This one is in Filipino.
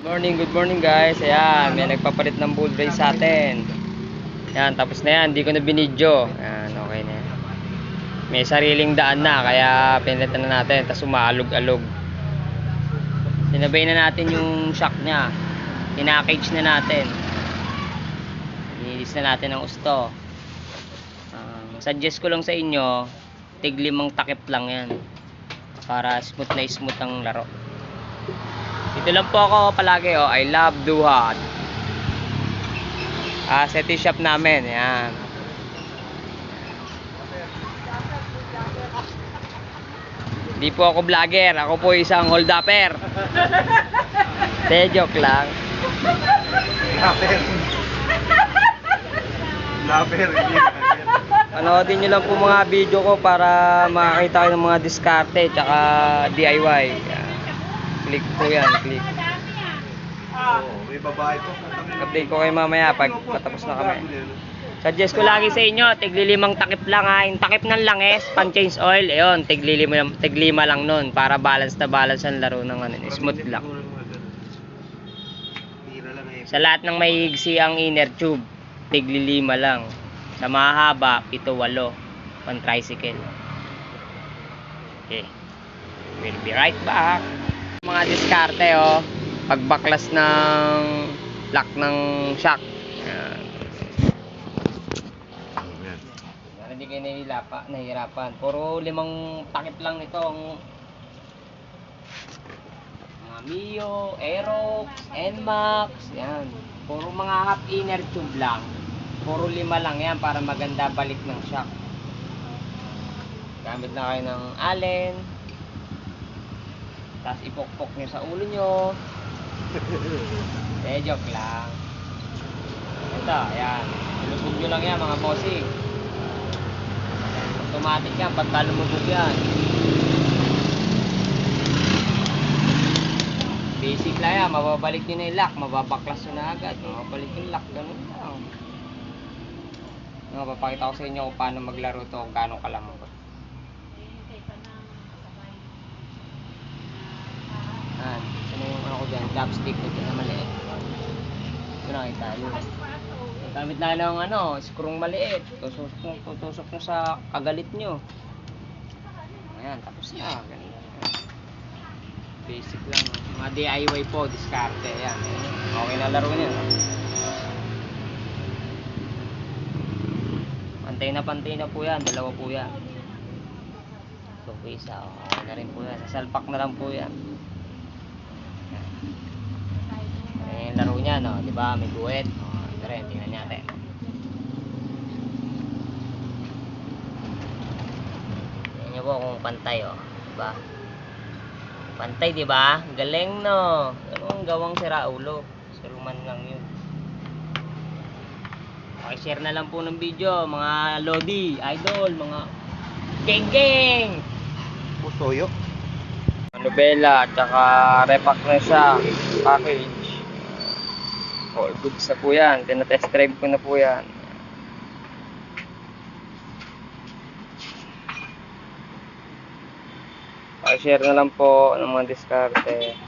Good morning guys. Ayan, may nagpapalit ng bull brace sa atin. Ayan, tapos na yan. Hindi ko na binidyo. Ayan, okay na yan. May sariling daan na, kaya pinalitan na natin. Tapos umaalog-alog. Sinabay na natin yung shock niya. Pinakage na natin. Inilis na natin ang usto. Suggest ko lang sa inyo, tig 5 takip lang yan. Para smooth na smooth ang laro. Dito lang po ako palagi, oh. I love Duhat. Seti shop namin, yan. Hindi po ako vlogger, ako po isang hold-upper. Joke lang. Lapper. Panoodin nyo lang po mga video ko para makakita kayo ng mga diskarte tsaka DIY. Yan. Click po yan, click. May babae po. Update ko kayo mamaya pag patapos na kami. Suggest ko lagi sa inyo, tigli 5 takip lang ha. Yung takip ng langes, pan change oil, ayun, tigli 5 lang nun para balance na balance ang laro ng ano, smooth lang. Sa lahat ng may higsi ang inner tube, tigli 5 lang. Sa mahaba, 7-8 pan tricycle. Okay. We'll be right back. Mga diskarte, oh. Pagbaklas ng lock ng shock. Ayan. Hindi kayo nahihirapan. Puro 5 takip lang nito ang mga Mio, Aerox, Nmax, yan. Puro mga half inner tube lang. Puro 5 lang yan para maganda balik ng shock. Gamit na kayo ng Allen. Tapos ipokpok nyo sa ulo nyo. Joke lang. Ito, ayan. Ilusog nyo lang yan mga bossing. Automatic yan, pagka lumubog yan. Basic lang yan, mababalik nyo na yung lock. Mababaklas nyo na agad. Mababalik yung lock, ganun lang. Papakita ko sa inyo kung paano maglaro to, kung gaano kalambot. Ano yung ano ko dyan, chopstick ko dyan na maliit. Ito nakita yun. Gamit na ng ano, screw maliit. Tutusok nyo sa kagalit nyo. Ayan, tapos na. Ganun. Basic lang. Mga DIY po, diskarte. Ayan. Okay na laro nyo. Pantay na po yan. Dalawa po yan. So, isa. Okay na rin po yan. Sasalpak na lang po yan. Ayan yung laro niya, no? Diba? May guwet. Ito rin. Tingnan natin. Tingnan nyo po kung pantay, oh. Diba? Pantay, diba? Galing, no? Anong gawang sira ulo? Siruman lang yun. Share na lang po ng video, mga Lodi, Idol, mga geng-geng! Pusoyo. Nobela, tsaka repack na siya, package. All goods na po yan, tinatest drive ko na po yan. Share na lang po ng mga diskarte.